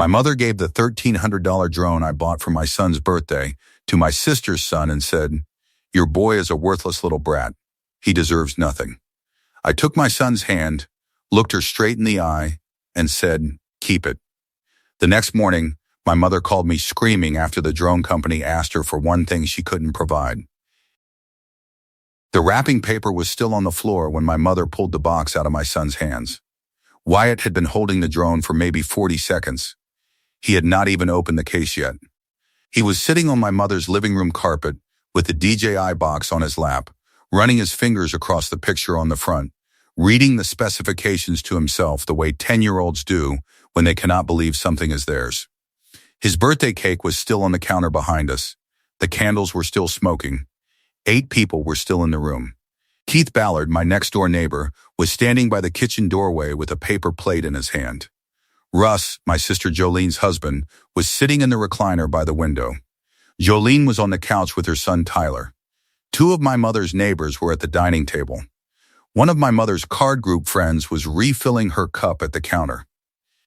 My mother gave the $1,300 drone I bought for my son's birthday to my sister's son and said, "Your boy is a worthless little brat. He deserves nothing." I took my son's hand, looked her straight in the eye, and said, "Keep it." The next morning, my mother called me screaming after the drone company asked her for one thing she couldn't provide. The wrapping paper was still on the floor when my mother pulled the box out of my son's hands. Wyatt had been holding the drone for maybe 40 seconds. He had not even opened the case yet. He was sitting on my mother's living room carpet with the DJI box on his lap, running his fingers across the picture on the front, reading the specifications to himself the way 10-year-olds do when they cannot believe something is theirs. His birthday cake was still on the counter behind us. The candles were still smoking. 8 people were still in the room. Keith Ballard, my next-door neighbor, was standing by the kitchen doorway with a paper plate in his hand. Russ, my sister Jolene's husband, was sitting in the recliner by the window. Jolene was on the couch with her son Tyler. 2 of my mother's neighbors were at the dining table. One of my mother's card group friends was refilling her cup at the counter.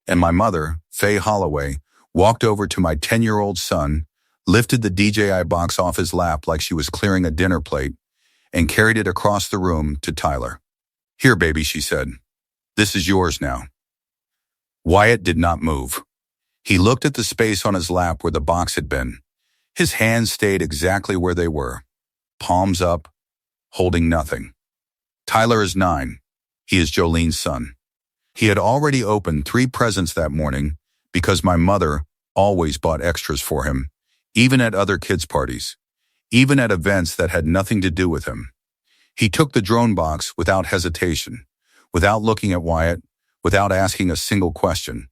And my mother, Faye Holloway, walked over to my 10-year-old son, lifted the DJI box off his lap like she was clearing a dinner plate, and carried it across the room to Tyler. "Here, baby," she said. "This is yours now." Wyatt did not move. He looked at the space on his lap where the box had been. His hands stayed exactly where they were, palms up, holding nothing. Tyler is 9. He is Jolene's son. He had already opened 3 presents that morning because my mother always bought extras for him, even at other kids' parties, even at events that had nothing to do with him. He took the drone box without hesitation, without looking at Wyatt, without asking a single question,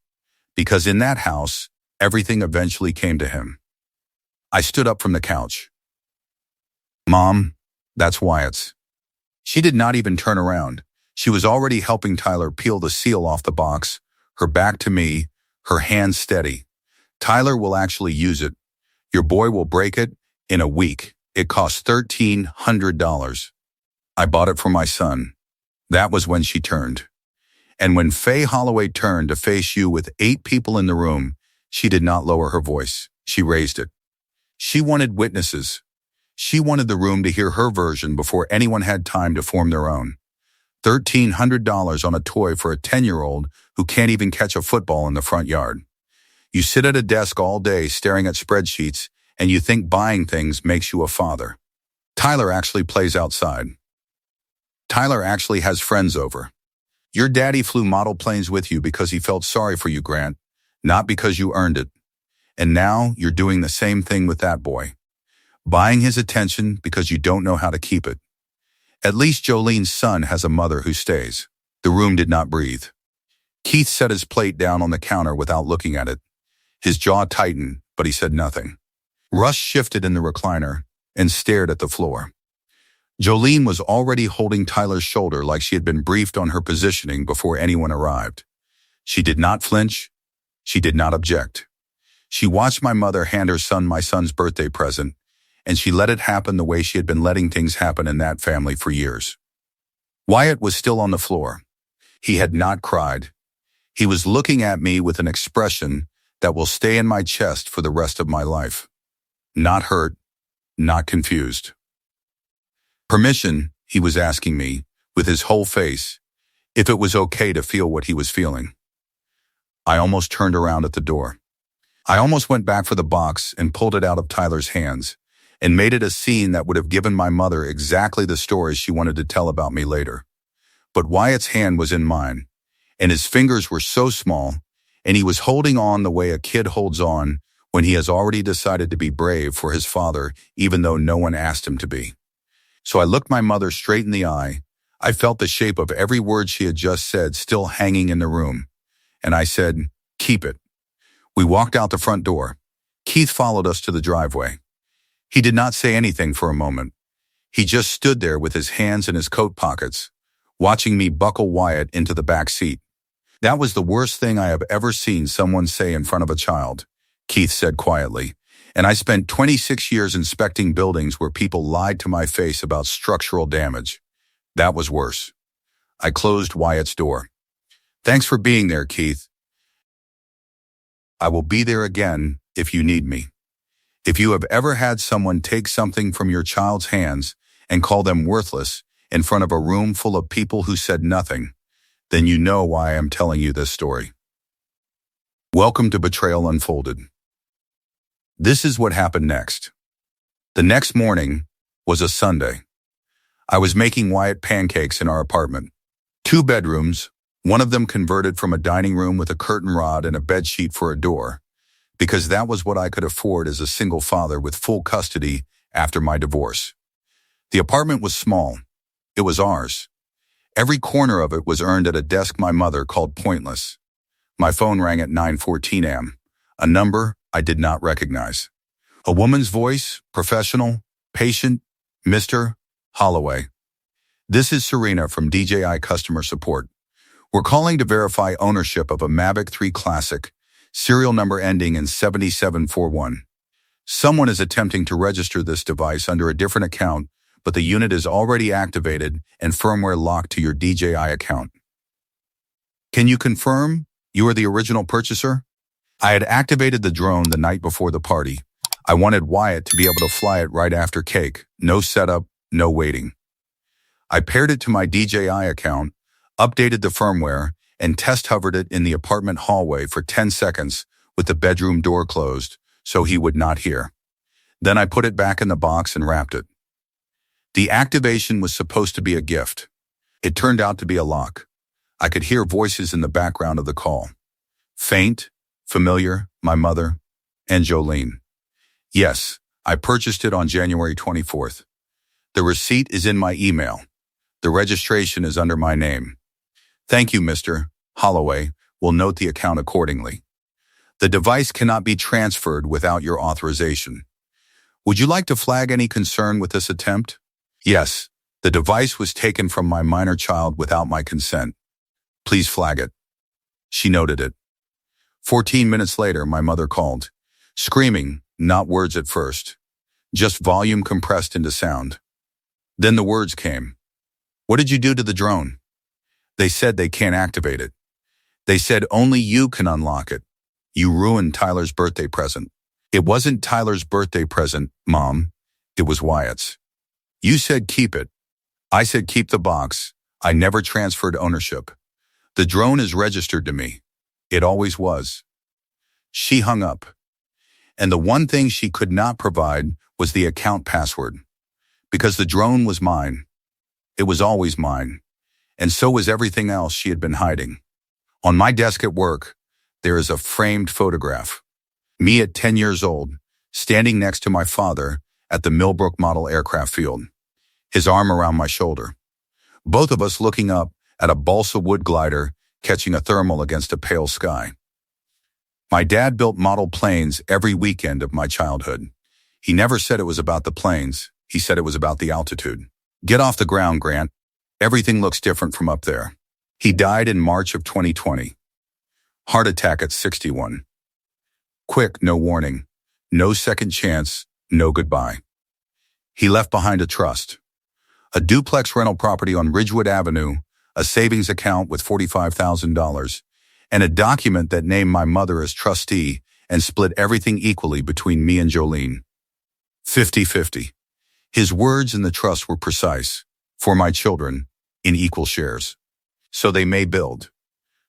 because in that house, everything eventually came to him. I stood up from the couch. "Mom, that's Wyatt's." She did not even turn around. She was already helping Tyler peel the seal off the box, her back to me, her hand steady. "Tyler will actually use it. Your boy will break it in a week. It costs $1,300. I bought it for my son." That was when she turned. And when Faye Holloway turned to face you with 8 people in the room, she did not lower her voice. She raised it. She wanted witnesses. She wanted the room to hear her version before anyone had time to form their own. $1,300 on a toy for a 10-year-old who can't even catch a football in the front yard. You sit at a desk all day staring at spreadsheets, and you think buying things makes you a father. Tyler actually plays outside. Tyler actually has friends over. Your daddy flew model planes with you because he felt sorry for you, Grant, not because you earned it. And now you're doing the same thing with that boy, buying his attention because you don't know how to keep it. At least Jolene's son has a mother who stays. The room did not breathe. Keith set his plate down on the counter without looking at it. His jaw tightened, but he said nothing. Russ shifted in the recliner and stared at the floor. Jolene was already holding Tyler's shoulder like she had been briefed on her positioning before anyone arrived. She did not flinch. She did not object. She watched my mother hand her son my son's birthday present, and she let it happen the way she had been letting things happen in that family for years. Wyatt was still on the floor. He had not cried. He was looking at me with an expression that will stay in my chest for the rest of my life. Not hurt, not confused. Permission, he was asking me, with his whole face, if it was okay to feel what he was feeling. I almost turned around at the door. I almost went back for the box and pulled it out of Tyler's hands and made it a scene that would have given my mother exactly the stories she wanted to tell about me later. But Wyatt's hand was in mine, and his fingers were so small, and he was holding on the way a kid holds on when he has already decided to be brave for his father, even though no one asked him to be. So I looked my mother straight in the eye. I felt the shape of every word she had just said still hanging in the room. And I said, "Keep it." We walked out the front door. Keith followed us to the driveway. He did not say anything for a moment. He just stood there with his hands in his coat pockets, watching me buckle Wyatt into the back seat. "That was the worst thing I have ever seen someone say in front of a child," Keith said quietly. "And I spent 26 years inspecting buildings where people lied to my face about structural damage. That was worse." I closed Wyatt's door. "Thanks for being there, Keith." I will be there again if you need me. If you have ever had someone take something from your child's hands and call them worthless in front of a room full of people who said nothing, then you know why I am telling you this story. Welcome to Betrayal Unfolded. This is what happened next. The next morning was a Sunday. I was making Wyatt pancakes in our apartment. 2 bedrooms, one of them converted from a dining room with a curtain rod and a bed sheet for a door, because that was what I could afford as a single father with full custody after my divorce. The apartment was small. It was ours. Every corner of it was earned at a desk my mother called pointless. My phone rang at 9:14 a.m., a number I did not recognize. A woman's voice, professional, patient, Mr. Holloway. This is Serena from DJI Customer Support. We're calling to verify ownership of a Mavic 3 Classic, serial number ending in 7741. Someone is attempting to register this device under a different account, but the unit is already activated and firmware locked to your DJI account. Can you confirm you are the original purchaser? I had activated the drone the night before the party. I wanted Wyatt to be able to fly it right after cake. No setup, no waiting. I paired it to my DJI account, updated the firmware, and test hovered it in the apartment hallway for 10 seconds with the bedroom door closed so he would not hear. Then I put it back in the box and wrapped it. The activation was supposed to be a gift. It turned out to be a lock. I could hear voices in the background of the call. Faint, familiar, my mother, and Jolene. Yes, I purchased it on January 24th. The receipt is in my email. The registration is under my name. Thank you, Mr. Holloway. We'll note the account accordingly. The device cannot be transferred without your authorization. Would you like to flag any concern with this attempt? Yes, the device was taken from my minor child without my consent. Please flag it. She noted it. 14 minutes later, my mother called, screaming, not words at first, just volume compressed into sound. Then the words came. What did you do to the drone? They said they can't activate it. They said only you can unlock it. You ruined Tyler's birthday present. It wasn't Tyler's birthday present, Mom. It was Wyatt's. You said keep it. I said keep the box. I never transferred ownership. The drone is registered to me. It always was. She hung up. And the one thing she could not provide was the account password. Because the drone was mine. It was always mine. And so was everything else she had been hiding. On my desk at work, there is a framed photograph. Me at 10 years old, standing next to my father at the Millbrook Model Aircraft Field, his arm around my shoulder. Both of us looking up at a balsa wood glider catching a thermal against a pale sky. My dad built model planes every weekend of my childhood. He never said it was about the planes. He said it was about the altitude. Get off the ground, Grant. Everything looks different from up there. He died in March of 2020. Heart attack at 61. Quick, no warning. No second chance, no goodbye. He left behind a trust. A duplex rental property on Ridgewood Avenue, a savings account with $45,000, and a document that named my mother as trustee and split everything equally between me and Jolene. 50-50. His words in the trust were precise. For my children, in equal shares. So they may build.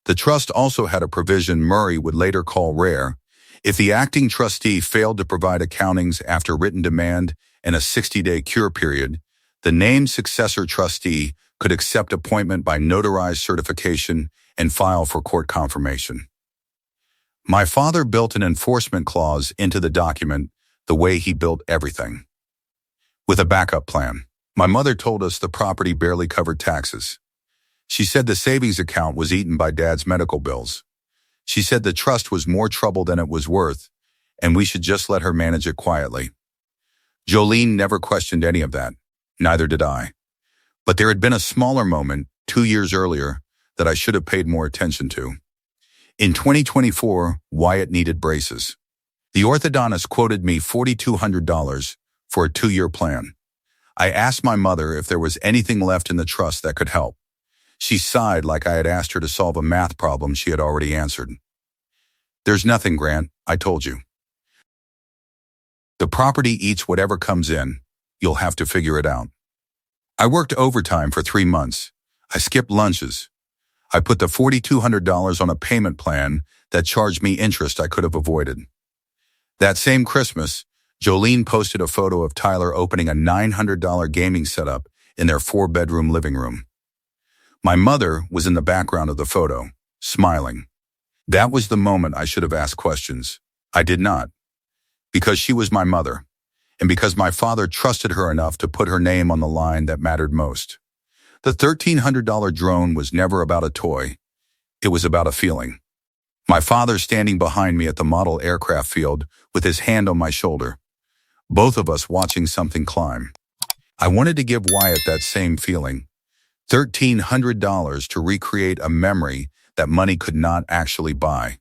The trust also had a provision Murray would later call rare. If the acting trustee failed to provide accountings after written demand and a 60-day cure period, the named successor trustee could accept appointment by notarized certification and file for court confirmation. My father built an enforcement clause into the document the way he built everything. With a backup plan. My mother told us the property barely covered taxes. She said the savings account was eaten by Dad's medical bills. She said the trust was more trouble than it was worth, and we should just let her manage it quietly. Jolene never questioned any of that. Neither did I. But there had been a smaller moment 2 years earlier that I should have paid more attention to. In 2024, Wyatt needed braces. The orthodontist quoted me $4,200 for a 2-year plan. I asked my mother if there was anything left in the trust that could help. She sighed like I had asked her to solve a math problem she had already answered. There's nothing, Grant, I told you. The property eats whatever comes in. You'll have to figure it out. I worked overtime for 3 months. I skipped lunches. I put the $4,200 on a payment plan that charged me interest I could have avoided. That same Christmas, Jolene posted a photo of Tyler opening a $900 gaming setup in their 4-bedroom living room. My mother was in the background of the photo, smiling. That was the moment I should have asked questions. I did not. Because she was my mother, and because my father trusted her enough to put her name on the line that mattered most. The $1,300 drone was never about a toy. It was about a feeling. My father standing behind me at the model aircraft field with his hand on my shoulder. Both of us watching something climb. I wanted to give Wyatt that same feeling. $1,300 to recreate a memory that money could not actually buy.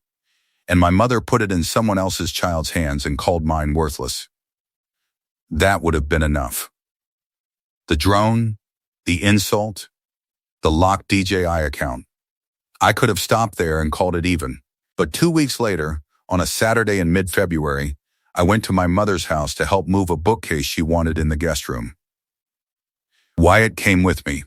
And my mother put it in someone else's child's hands and called mine worthless. That would have been enough. The drone, the insult, the locked DJI account. I could have stopped there and called it even. But 2 weeks later, on a Saturday in mid-February, I went to my mother's house to help move a bookcase she wanted in the guest room. Wyatt came with me.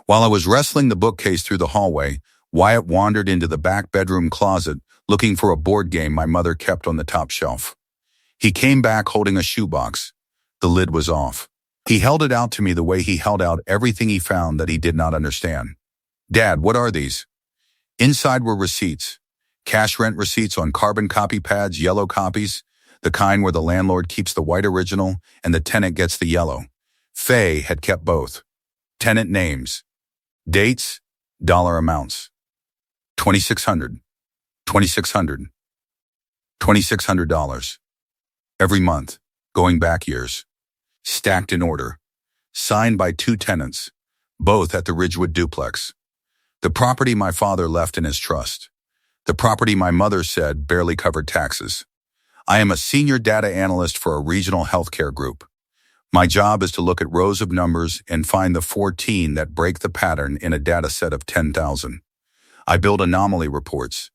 While I was wrestling the bookcase through the hallway, Wyatt wandered into the back bedroom closet looking for a board game my mother kept on the top shelf. He came back holding a shoebox. The lid was off. He held it out to me the way he held out everything he found that he did not understand. Dad, what are these? Inside were receipts. Cash rent receipts on carbon copy pads, yellow copies, the kind where the landlord keeps the white original and the tenant gets the yellow. Faye had kept both. Tenant names. Dates, dollar amounts. $2,600. $2,600. $2,600. Every month, going back years. Stacked in order. Signed by 2 tenants, both at the Ridgewood duplex. The property my father left in his trust. The property my mother said barely covered taxes. I am a senior data analyst for a regional healthcare group. My job is to look at rows of numbers and find the 14 that break the pattern in a data set of 10,000. I build anomaly reports.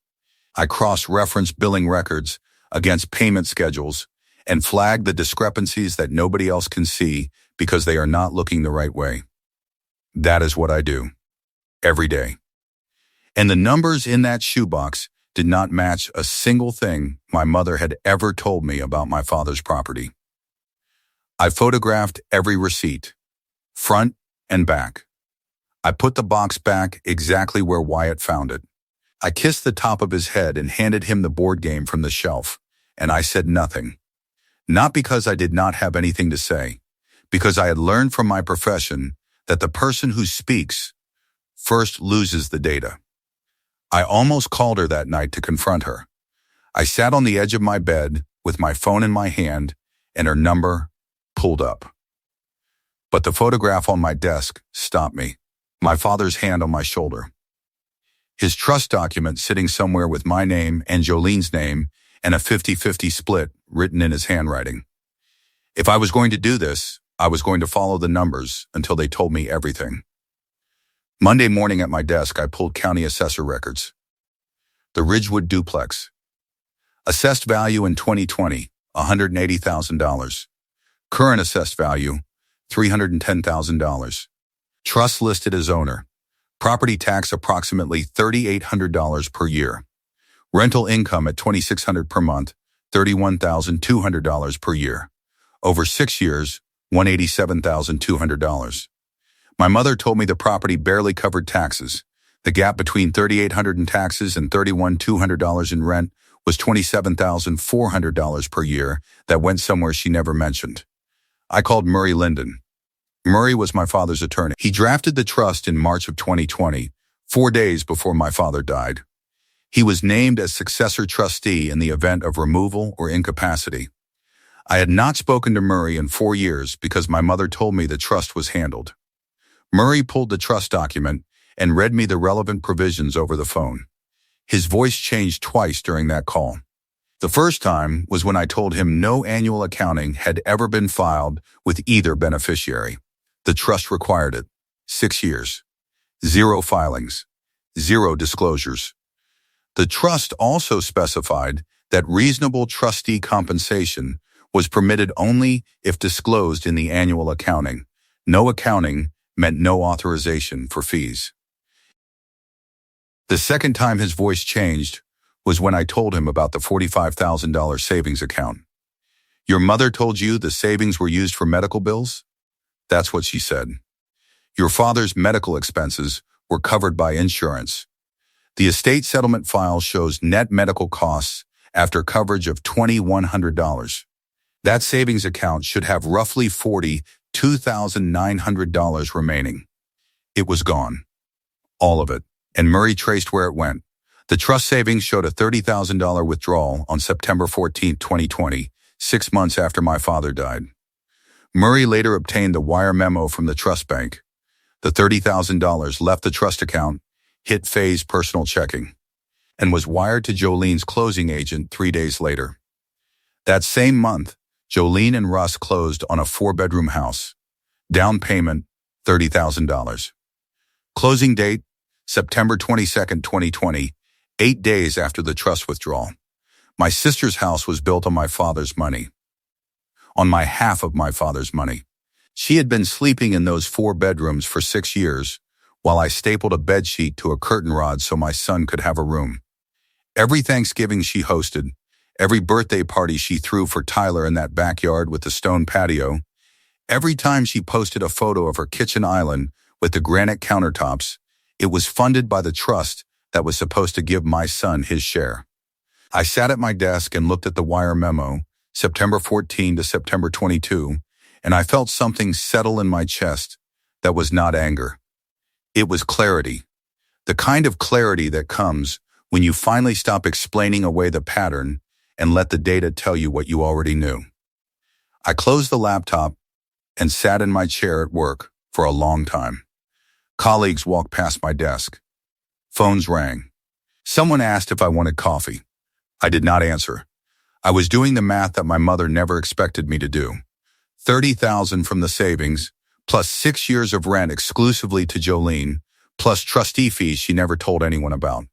I cross-reference billing records against payment schedules and flag the discrepancies that nobody else can see because they are not looking the right way. That is what I do. Every day. And the numbers in that shoebox did not match a single thing my mother had ever told me about my father's property. I photographed every receipt, front and back. I put the box back exactly where Wyatt found it. I kissed the top of his head and handed him the board game from the shelf, and I said nothing. Not because I did not have anything to say, because I had learned from my profession that the person who speaks first loses the data. I almost called her that night to confront her. I sat on the edge of my bed with my phone in my hand and her number pulled up. But the photograph on my desk stopped me, my father's hand on my shoulder. His trust document sitting somewhere with my name and Jolene's name and a 50-50 split written in his handwriting. If I was going to do this, I was going to follow the numbers until they told me everything. Monday morning at my desk, I pulled county assessor records. The Ridgewood duplex. Assessed value in 2020, $180,000. Current assessed value, $310,000. Trust listed as owner. Property tax approximately $3,800 per year. Rental income at $2,600 per month, $31,200 per year. Over 6 years, $187,200. My mother told me the property barely covered taxes. The gap between $3,800 in taxes and $31,200 in rent was $27,400 per year that went somewhere she never mentioned. I called Murray Linden. Murray was my father's attorney. He drafted the trust in March of 2020, 4 days before my father died. He was named as successor trustee in the event of removal or incapacity. I had not spoken to Murray in 4 years because my mother told me the trust was handled. Murray pulled the trust document and read me the relevant provisions over the phone. His voice changed twice during that call. The first time was when I told him no annual accounting had ever been filed with either beneficiary. The trust required it. 6 years. 0 filings. 0 disclosures. The trust also specified that reasonable trustee compensation was permitted only if disclosed in the annual accounting. No accounting meant no authorization for fees. The second time his voice changed was when I told him about the $45,000 savings account. Your mother told you the savings were used for medical bills? That's what she said. Your father's medical expenses were covered by insurance. The estate settlement file shows net medical costs after coverage of $2,100. That savings account should have roughly $42,900 remaining. It was gone. All of it. And Murray traced where it went. The trust savings showed a $30,000 withdrawal on September 14, 2020, 6 months after my father died. Murray later obtained the wire memo from the trust bank. The $30,000 left the trust account, hit Faye's personal checking, and was wired to Jolene's closing agent 3 days later. That same month, Jolene and Russ closed on a 4-bedroom house. Down payment, $30,000. Closing date, September 22, 2020, 8 days after the trust withdrawal. My sister's house was built on my father's money. On my half of my father's money. She had been sleeping in those 4 bedrooms for 6 years, while I stapled a bedsheet to a curtain rod so my son could have a room. Every Thanksgiving she hosted, every birthday party she threw for Tyler in that backyard with the stone patio, every time she posted a photo of her kitchen island with the granite countertops, it was funded by the trust that was supposed to give my son his share. I sat at my desk and looked at the wire memo, September 14 to September 22, and I felt something settle in my chest that was not anger. It was clarity. The kind of clarity that comes when you finally stop explaining away the pattern and let the data tell you what you already knew. I closed the laptop and sat in my chair at work for a long time. Colleagues walked past my desk. Phones rang. Someone asked if I wanted coffee. I did not answer. I was doing the math that my mother never expected me to do. $30,000 from the savings, plus 6 years of rent exclusively to Jolene, plus trustee fees she never told anyone about.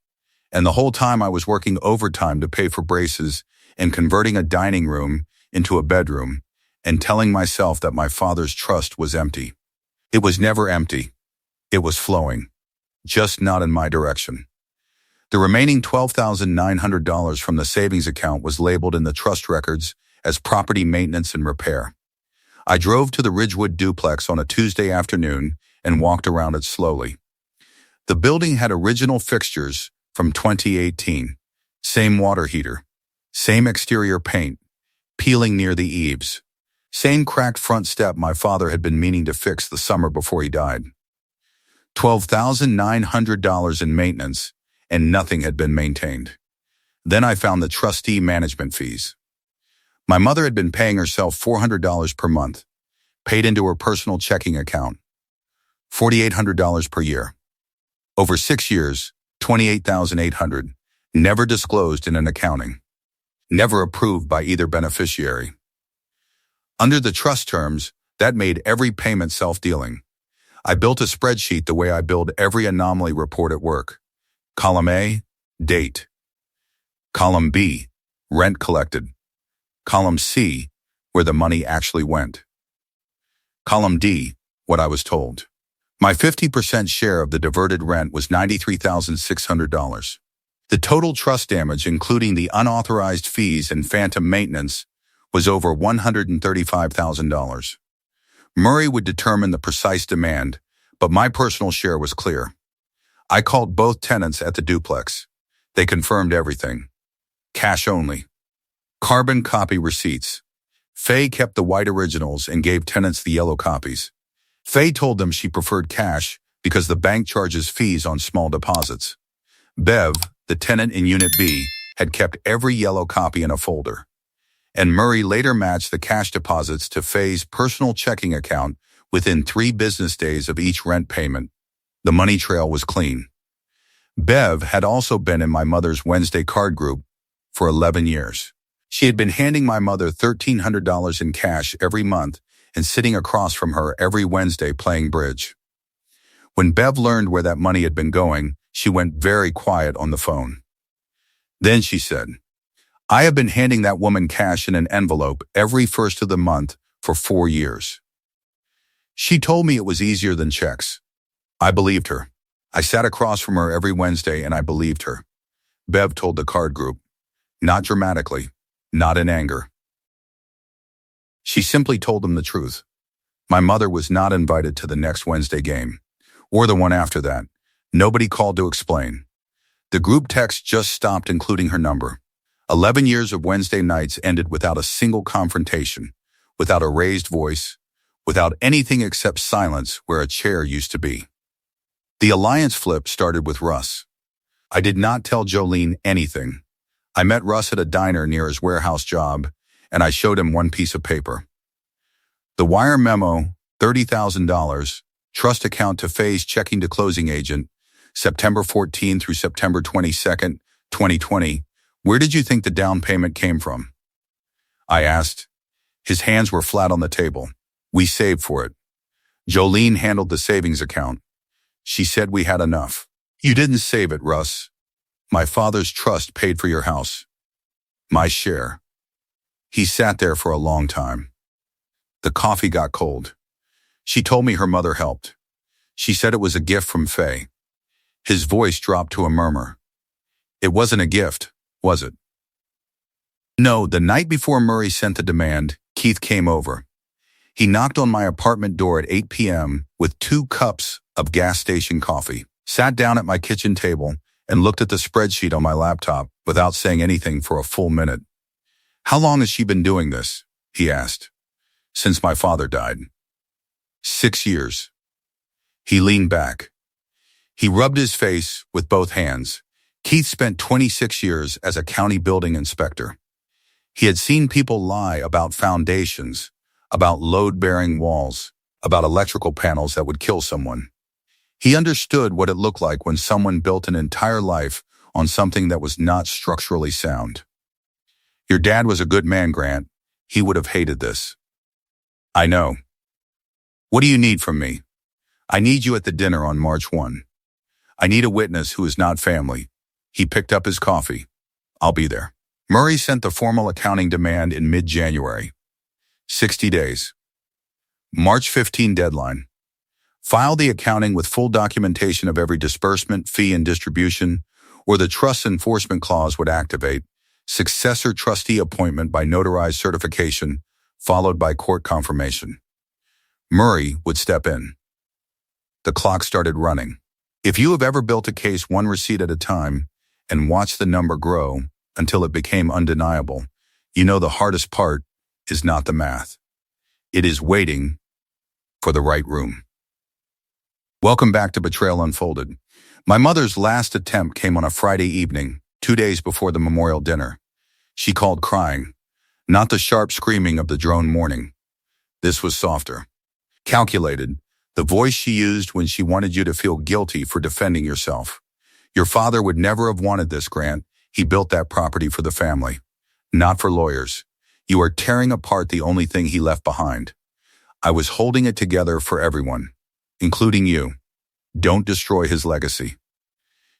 And the whole time I was working overtime to pay for braces and converting a dining room into a bedroom and telling myself that my father's trust was empty. It was never empty. It was flowing, just not in my direction. The remaining $12,900 from the savings account was labeled in the trust records as property maintenance and repair. I drove to the Ridgewood duplex on a Tuesday afternoon and walked around it slowly. The building had original fixtures from 2018. Same water heater, same exterior paint, peeling near the eaves, same cracked front step my father had been meaning to fix the summer before he died. $12,900 in maintenance, and nothing had been maintained. Then I found the trustee management fees. My mother had been paying herself $400 per month, paid into her personal checking account, $4,800 per year. Over 6 years, $28,800, never disclosed in an accounting, never approved by either beneficiary. Under the trust terms, that made every payment self-dealing. I built a spreadsheet the way I build every anomaly report at work. Column A, date. Column B, rent collected. Column C, where the money actually went. Column D, what I was told. My 50% share of the diverted rent was $93,600. The total trust damage, including the unauthorized fees and phantom maintenance, was over $135,000. Murray would determine the precise demand, but my personal share was clear. I called both tenants at the duplex. They confirmed everything. Cash only. Carbon copy receipts. Faye kept the white originals and gave tenants the yellow copies. Faye told them she preferred cash because the bank charges fees on small deposits. Bev, the tenant in Unit B, had kept every yellow copy in a folder. And Murray later matched the cash deposits to Faye's personal checking account within 3 business days of each rent payment. The money trail was clean. Bev had also been in my mother's Wednesday card group for 11 years. She had been handing my mother $1,300 in cash every month and sitting across from her every Wednesday playing bridge. When Bev learned where that money had been going, she went very quiet on the phone. Then she said, I have been handing that woman cash in an envelope every first of the month for 4 years. She told me it was easier than checks. I believed her. I sat across from her every Wednesday and I believed her. Bev told the card group. Not dramatically, not in anger. She simply told them the truth. My mother was not invited to the next Wednesday game, or the one after that. Nobody called to explain. The group text just stopped including her number. 11 years of Wednesday nights ended without a single confrontation, without a raised voice, without anything except silence where a chair used to be. The alliance flip started with Russ. I did not tell Jolene anything. I met Russ at a diner near his warehouse job, and I showed him one piece of paper. The wire memo, $30,000, trust account to Faye's checking to closing agent, September 14 through September 22nd, 2020. Where did you think the down payment came from? I asked. His hands were flat on the table. We saved for it. Jolene handled the savings account. She said we had enough. You didn't save it, Russ. My father's trust paid for your house. My share. He sat there for a long time. The coffee got cold. She told me her mother helped. She said it was a gift from Faye. His voice dropped to a murmur. It wasn't a gift, was it? No, the night before Murray sent the demand, Keith came over. He knocked on my apartment door at 8 p.m. with 2 cups of gas station coffee, sat down at my kitchen table, and looked at the spreadsheet on my laptop without saying anything for a full minute. How long has she been doing this? He asked. Since my father died. 6 years. He leaned back. He rubbed his face with both hands. Keith spent 26 years as a county building inspector. He had seen people lie about foundations, about load-bearing walls, about electrical panels that would kill someone. He understood what it looked like when someone built an entire life on something that was not structurally sound. Your dad was a good man, Grant. He would have hated this. I know. What do you need from me? I need you at the dinner on March 1. I need a witness who is not family. He picked up his coffee. I'll be there. Murray sent the formal accounting demand in mid-January. 60 days. March 15 deadline. File the accounting with full documentation of every disbursement, fee, and distribution, or the trust enforcement clause would activate. Successor trustee appointment by notarized certification, followed by court confirmation. Murray would step in. The clock started running. If you have ever built a case one receipt at a time and watched the number grow until it became undeniable, you know the hardest part is not the math. It is waiting for the right room. Welcome back to Betrayal Unfolded. My mother's last attempt came on a Friday evening, 2 days before the memorial dinner. She called crying, not the sharp screaming of the drone morning. This was softer. Calculated, the voice she used when she wanted you to feel guilty for defending yourself. Your father would never have wanted this, Grant. He built that property for the family, not for lawyers. You are tearing apart the only thing he left behind. I was holding it together for everyone, including you. Don't destroy his legacy.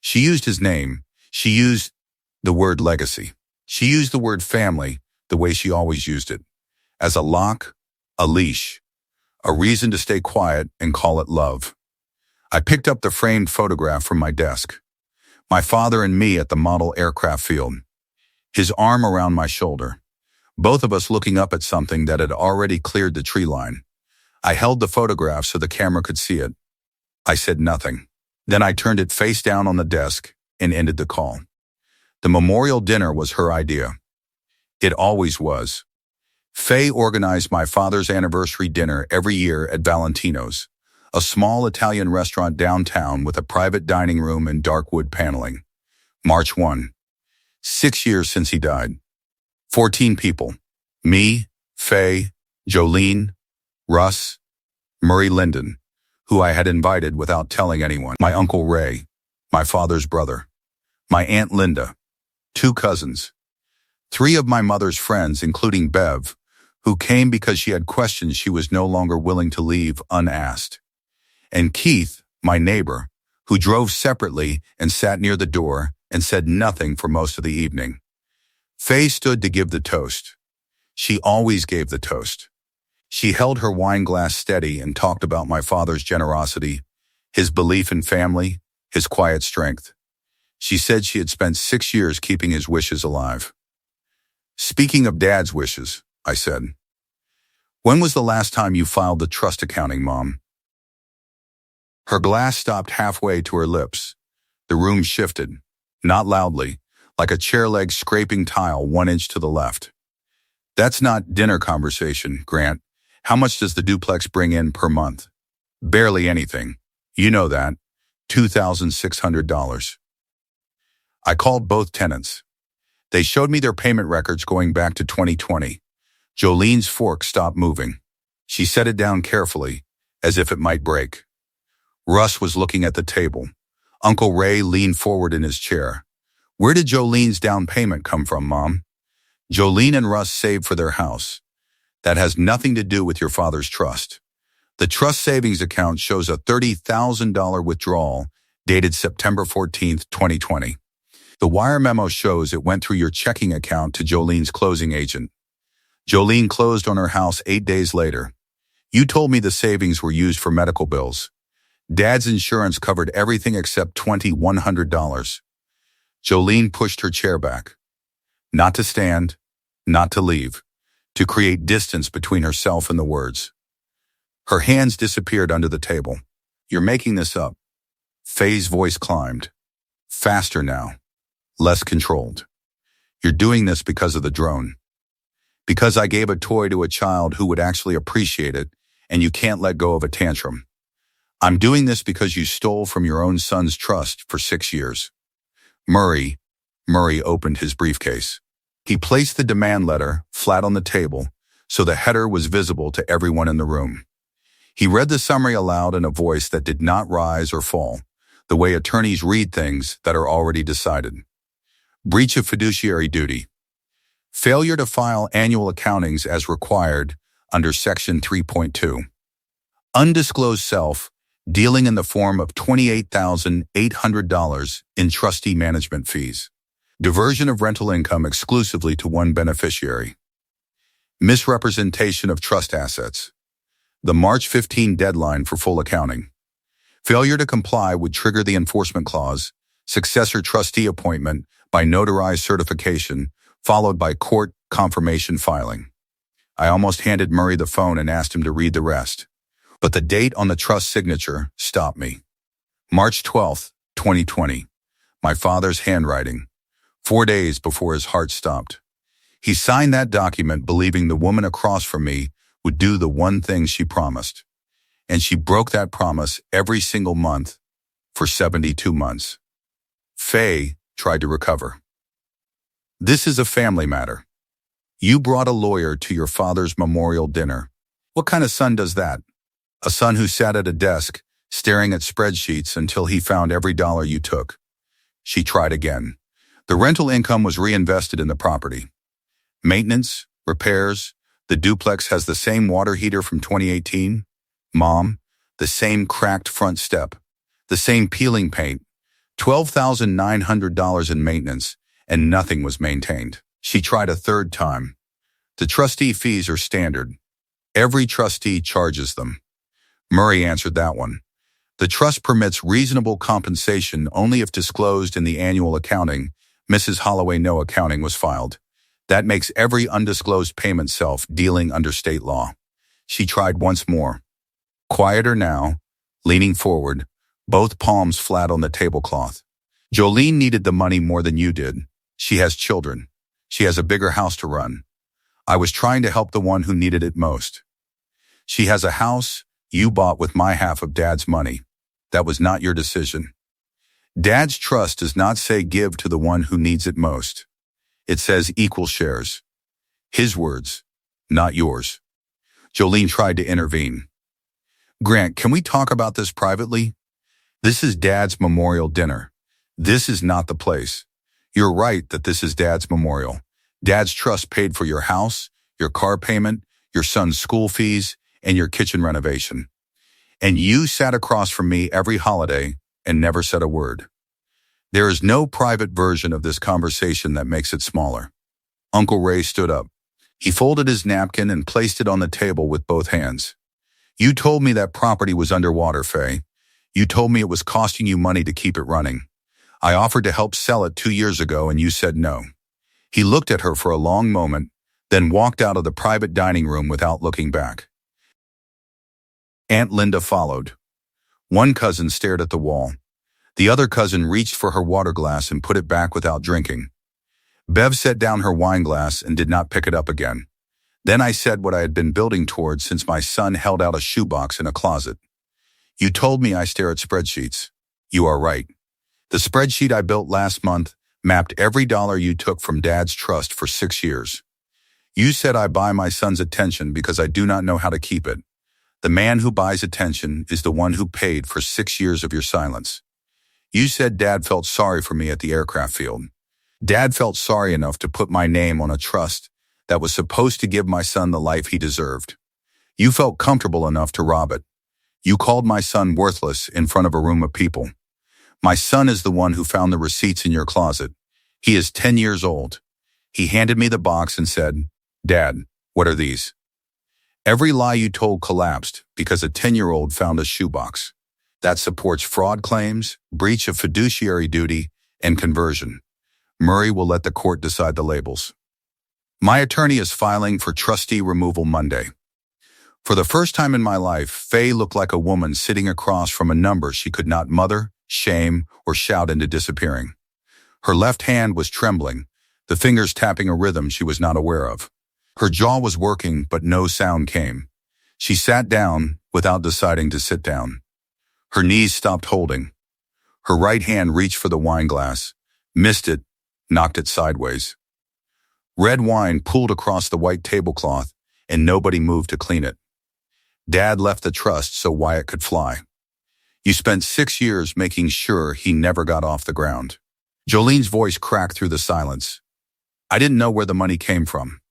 She used his name. She used the word legacy. She used the word family the way she always used it, as a lock, a leash, a reason to stay quiet and call it love. I picked up the framed photograph from my desk. My father and me at the model aircraft field. His arm around my shoulder. Both of us looking up at something that had already cleared the tree line. I held the photograph so the camera could see it. I said nothing. Then I turned it face down on the desk and ended the call. The memorial dinner was her idea. It always was. Faye organized my father's anniversary dinner every year at Valentino's, a small Italian restaurant downtown with a private dining room and dark wood paneling. March 1. 6 years since he died. 14 people. Me, Faye, Jolene, Russ, Murray Linden, who I had invited without telling anyone, my Uncle Ray, my father's brother, my Aunt Linda, 2 cousins, 3 of my mother's friends, including Bev, who came because she had questions she was no longer willing to leave unasked, and Keith, my neighbor, who drove separately and sat near the door, and said nothing for most of the evening. Faye stood to give the toast. She always gave the toast. She held her wine glass steady and talked about my father's generosity, his belief in family, his quiet strength. She said she had spent 6 years keeping his wishes alive. Speaking of Dad's wishes, I said, when was the last time you filed the trust accounting, Mom? Her glass stopped halfway to her lips. The room shifted, not loudly, like a chair leg scraping tile 1 inch to the left. That's not dinner conversation, Grant. How much does the duplex bring in per month? Barely anything. You know that. $2,600. I called both tenants. They showed me their payment records going back to 2020. Jolene's fork stopped moving. She set it down carefully, as if it might break. Russ was looking at the table. Uncle Ray leaned forward in his chair. Where did Jolene's down payment come from, Mom? Jolene and Russ saved for their house. That has nothing to do with your father's trust. The trust savings account shows a $30,000 withdrawal dated September 14th, 2020. The wire memo shows it went through your checking account to Jolene's closing agent. Jolene closed on her house 8 days later. You told me the savings were used for medical bills. Dad's insurance covered everything except $2,100. Jolene pushed her chair back. Not to stand, not to leave, to create distance between herself and the words. Her hands disappeared under the table. You're making this up. Faye's voice climbed. Faster now. Less controlled. You're doing this because of the drone. Because I gave a toy to a child who would actually appreciate it, and you can't let go of a tantrum. I'm doing this because you stole from your own son's trust for 6 years. Murray opened his briefcase. He placed the demand letter flat on the table so the header was visible to everyone in the room. He read the summary aloud in a voice that did not rise or fall, the way attorneys read things that are already decided. Breach of fiduciary duty. Failure to file annual accountings as required under Section 3.2. Undisclosed self, dealing in the form of $28,800 in trustee management fees. Diversion of rental income exclusively to one beneficiary. Misrepresentation of trust assets. The March 15 deadline for full accounting. Failure to comply would trigger the enforcement clause, successor trustee appointment by notarized certification, followed by court confirmation filing. I almost handed Murray the phone and asked him to read the rest. But the date on the trust signature stopped me. March 12th, 2020. My father's handwriting. 4 days before his heart stopped. He signed that document believing the woman across from me would do the one thing she promised. And she broke that promise every single month for 72 months. Faye tried to recover. This is a family matter. You brought a lawyer to your father's memorial dinner. What kind of son does that? A son who sat at a desk, staring at spreadsheets until he found every dollar you took. She tried again. The rental income was reinvested in the property. Maintenance, repairs, the duplex has the same water heater from 2018. Mom, the same cracked front step, the same peeling paint, $12,900 in maintenance, and nothing was maintained. She tried a third time. The trustee fees are standard. Every trustee charges them. Murray answered that one. The trust permits reasonable compensation only if disclosed in the annual accounting. Mrs. Holloway, no accounting was filed. That makes every undisclosed payment self-dealing under state law. She tried once more. Quieter now, leaning forward, both palms flat on the tablecloth. Jolene needed the money more than you did. She has children. She has a bigger house to run. I was trying to help the one who needed it most. She has a house you bought with my half of Dad's money. That was not your decision. Dad's trust does not say give to the one who needs it most. It says equal shares. His words, not yours. Jolene tried to intervene. Grant, can we talk about this privately? This is Dad's memorial dinner. This is not the place. You're right that this is Dad's memorial. Dad's trust paid for your house, your car payment, your son's school fees, and your kitchen renovation. And you sat across from me every holiday and never said a word. There is no private version of this conversation that makes it smaller. Uncle Ray stood up. He folded his napkin and placed it on the table with both hands. You told me that property was underwater, Faye. You told me it was costing you money to keep it running. I offered to help sell it 2 years ago and you said no. He looked at her for a long moment, then walked out of the private dining room without looking back. Aunt Linda followed. One cousin stared at the wall. The other cousin reached for her water glass and put it back without drinking. Bev set down her wine glass and did not pick it up again. Then I said what I had been building towards since my son held out a shoebox in a closet. You told me I stare at spreadsheets. You are right. The spreadsheet I built last month mapped every dollar you took from Dad's trust for 6 years. You said I buy my son's attention because I do not know how to keep it. The man who buys attention is the one who paid for 6 years of your silence. You said Dad felt sorry for me at the aircraft field. Dad felt sorry enough to put my name on a trust that was supposed to give my son the life he deserved. You felt comfortable enough to rob it. You called my son worthless in front of a room of people. My son is the one who found the receipts in your closet. He is 10 years old. He handed me the box and said, Dad, what are these? Every lie you told collapsed because a 10-year-old found a shoebox. That supports fraud claims, breach of fiduciary duty, and conversion. Murray will let the court decide the labels. My attorney is filing for trustee removal Monday. For the first time in my life, Faye looked like a woman sitting across from a number she could not mother, shame, or shout into disappearing. Her left hand was trembling, the fingers tapping a rhythm she was not aware of. Her jaw was working, but no sound came. She sat down without deciding to sit down. Her knees stopped holding. Her right hand reached for the wine glass, missed it, knocked it sideways. Red wine pooled across the white tablecloth, and nobody moved to clean it. Dad left the trust so Wyatt could fly. You spent 6 years making sure he never got off the ground. Jolene's voice cracked through the silence. I didn't know where the money came from.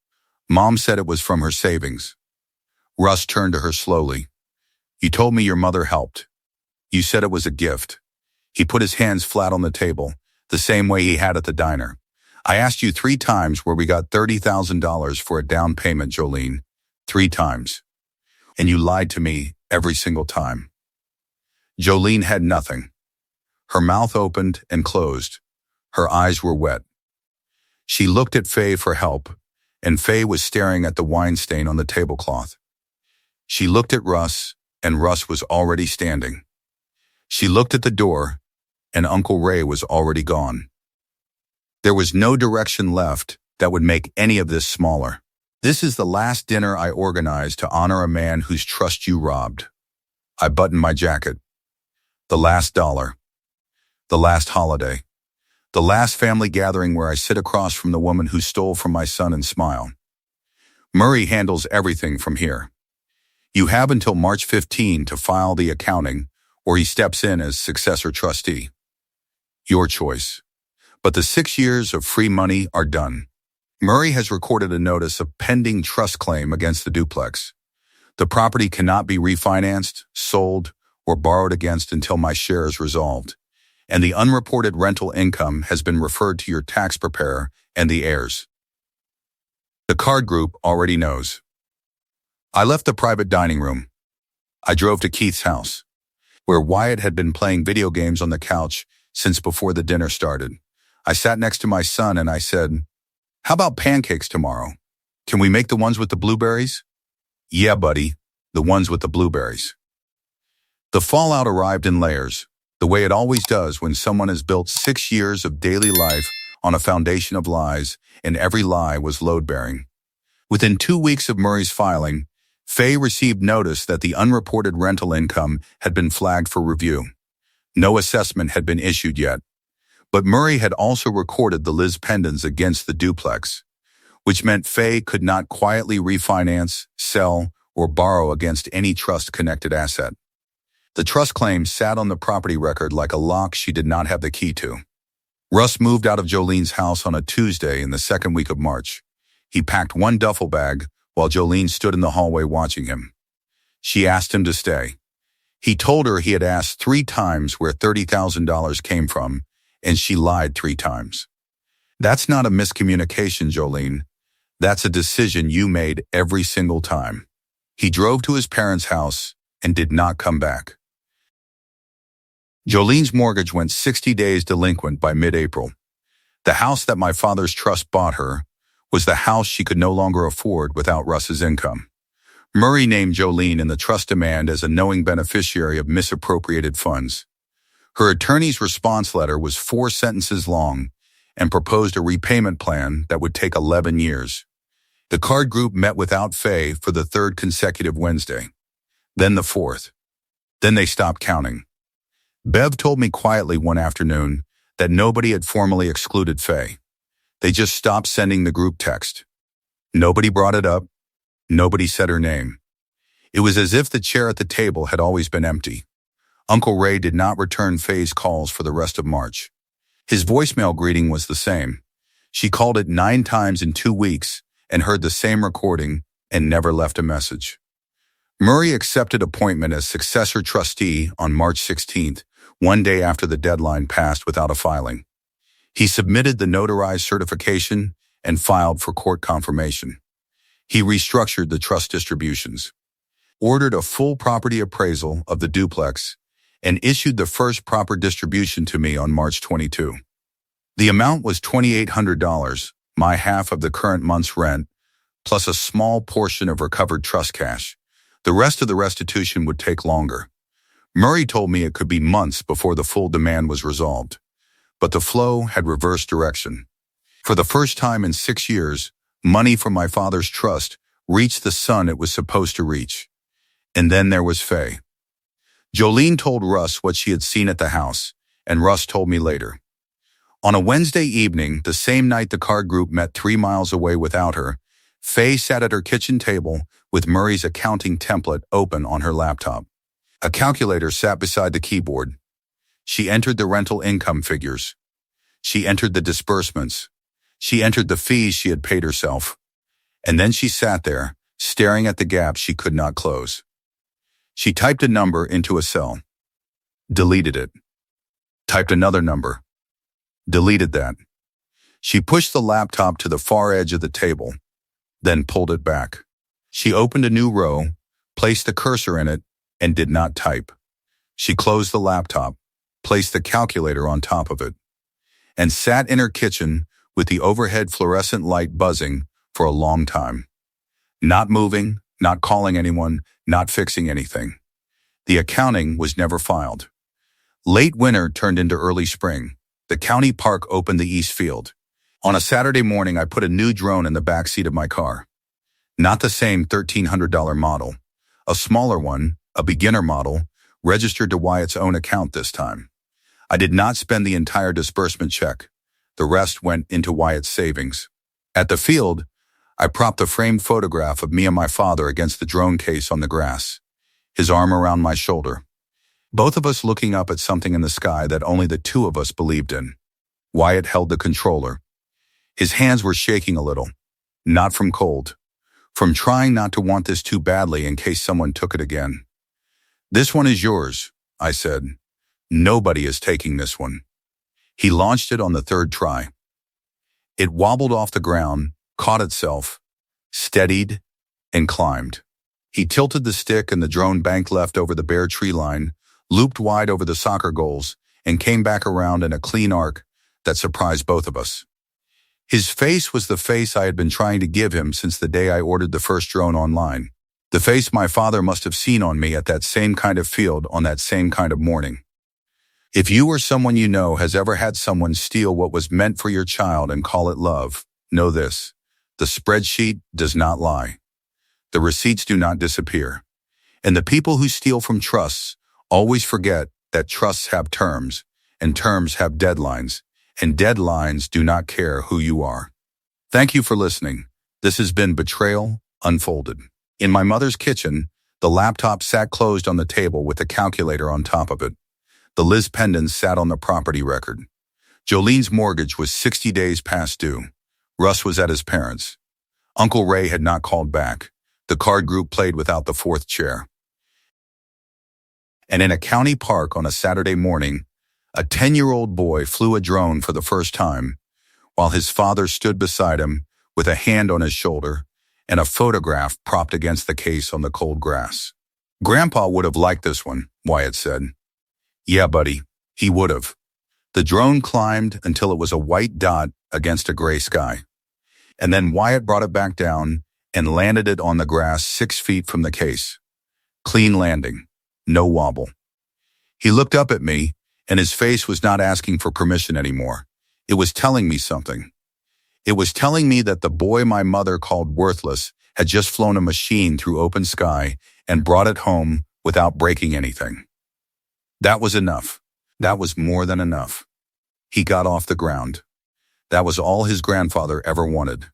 Mom said it was from her savings. Russ turned to her slowly. You told me your mother helped. You said it was a gift. He put his hands flat on the table, the same way he had at the diner. I asked you 3 times where we got $30,000 for a down payment, Jolene. 3 times. And you lied to me every single time. Jolene had nothing. Her mouth opened and closed. Her eyes were wet. She looked at Faye for help, and Faye was staring at the wine stain on the tablecloth. She looked at Russ, and Russ was already standing. She looked at the door, and Uncle Ray was already gone. There was no direction left that would make any of this smaller. This is the last dinner I organized to honor a man whose trust you robbed. I buttoned my jacket. The last dollar. The last holiday. The last family gathering where I sit across from the woman who stole from my son and smile. Murray handles everything from here. You have until March 15 to file the accounting, or he steps in as successor trustee. Your choice. But the 6 years of free money are done. Murray has recorded a notice of pending trust claim against the duplex. The property cannot be refinanced, sold, or borrowed against until my share is resolved, and the unreported rental income has been referred to your tax preparer and the heirs. The card group already knows. I left the private dining room. I drove to Keith's house, where Wyatt had been playing video games on the couch since before the dinner started. I sat next to my son and I said, how about pancakes tomorrow? Can we make the ones with the blueberries? Yeah, buddy, the ones with the blueberries. The fallout arrived in layers, the way it always does when someone has built 6 years of daily life on a foundation of lies, and every lie was load-bearing. Within 2 weeks of Murray's filing, Faye received notice that the unreported rental income had been flagged for review. No assessment had been issued yet. But Murray had also recorded the Liz pendants against the duplex, which meant Faye could not quietly refinance, sell, or borrow against any trust-connected asset. The trust claim sat on the property record like a lock she did not have the key to. Russ moved out of Jolene's house on a Tuesday in the second week of March. He packed one duffel bag while Jolene stood in the hallway watching him. She asked him to stay. He told her he had asked 3 times where $30,000 came from, and she lied 3 times. That's not a miscommunication, Jolene. That's a decision you made every single time. He drove to his parents' house and did not come back. Jolene's mortgage went 60 days delinquent by mid-April. The house that my father's trust bought her was the house she could no longer afford without Russ's income. Murray named Jolene in the trust demand as a knowing beneficiary of misappropriated funds. Her attorney's response letter was 4 sentences long and proposed a repayment plan that would take 11 years. The card group met without Faye for the 3rd consecutive Wednesday, then the 4th. Then they stopped counting. Bev told me quietly one afternoon that nobody had formally excluded Faye. They just stopped sending the group text. Nobody brought it up. Nobody said her name. It was as if the chair at the table had always been empty. Uncle Ray did not return Faye's calls for the rest of March. His voicemail greeting was the same. She called it 9 times in 2 weeks and heard the same recording and never left a message. Murray accepted appointment as successor trustee on March 16th, one day after the deadline passed without a filing. He submitted the notarized certification and filed for court confirmation. He restructured the trust distributions, ordered a full property appraisal of the duplex, and issued the first proper distribution to me on March 22. The amount was $2,800, my half of the current month's rent, plus a small portion of recovered trust cash. The rest of the restitution would take longer. Murray told me it could be months before the full demand was resolved. But the flow had reversed direction. For the first time in 6 years, money from my father's trust reached the son it was supposed to reach. And then there was Faye. Jolene told Russ what she had seen at the house, and Russ told me later. On a Wednesday evening, the same night the card group met 3 miles away without her, Faye sat at her kitchen table with Murray's accounting template open on her laptop. A calculator sat beside the keyboard. She entered the rental income figures. She entered the disbursements. She entered the fees she had paid herself. And then she sat there, staring at the gap she could not close. She typed a number into a cell. Deleted it. Typed another number. Deleted that. She pushed the laptop to the far edge of the table, then pulled it back. She opened a new row, placed the cursor in it, and did not type. She closed the laptop, placed the calculator on top of it, and sat in her kitchen with the overhead fluorescent light buzzing for a long time. Not moving, not calling anyone, not fixing anything. The accounting was never filed. Late winter turned into early spring. The county park opened the east field. On a Saturday morning, I put a new drone in the back seat of my car. Not the same $1,300 model. A smaller one, a beginner model, registered to Wyatt's own account this time. I did not spend the entire disbursement check. The rest went into Wyatt's savings. At the field, I propped a framed photograph of me and my father against the drone case on the grass, his arm around my shoulder. Both of us looking up at something in the sky that only the two of us believed in. Wyatt held the controller. His hands were shaking a little, not from cold, from trying not to want this too badly in case someone took it again. "This one is yours," I said. "Nobody is taking this one." He launched it on the 3rd try. It wobbled off the ground, caught itself, steadied, and climbed. He tilted the stick and the drone banked left over the bare tree line, looped wide over the soccer goals, and came back around in a clean arc that surprised both of us. His face was the face I had been trying to give him since the day I ordered the first drone online. The face my father must have seen on me at that same kind of field on that same kind of morning. If you or someone you know has ever had someone steal what was meant for your child and call it love, know this: the spreadsheet does not lie. The receipts do not disappear. And the people who steal from trusts always forget that trusts have terms, and terms have deadlines, and deadlines do not care who you are. Thank you for listening. This has been Betrayal Unfolded. In my mother's kitchen, the laptop sat closed on the table with the calculator on top of it. The Liz pendants sat on the property record. Jolene's mortgage was 60 days past due. Russ was at his parents'. Uncle Ray had not called back. The card group played without the 4th chair. And in a county park on a Saturday morning, A 10-year-old boy flew a drone for the first time, while his father stood beside him with a hand on his shoulder and a photograph propped against the case on the cold grass. Grandpa would have liked this one, Wyatt said. Yeah, buddy, he would have. The drone climbed until it was a white dot against a gray sky. And then Wyatt brought it back down and landed it on the grass 6 feet from the case. Clean landing, no wobble. He looked up at me, and his face was not asking for permission anymore. It was telling me something. It was telling me that the boy my mother called worthless had just flown a machine through open sky and brought it home without breaking anything. That was enough. That was more than enough. He got off the ground. That was all his grandfather ever wanted.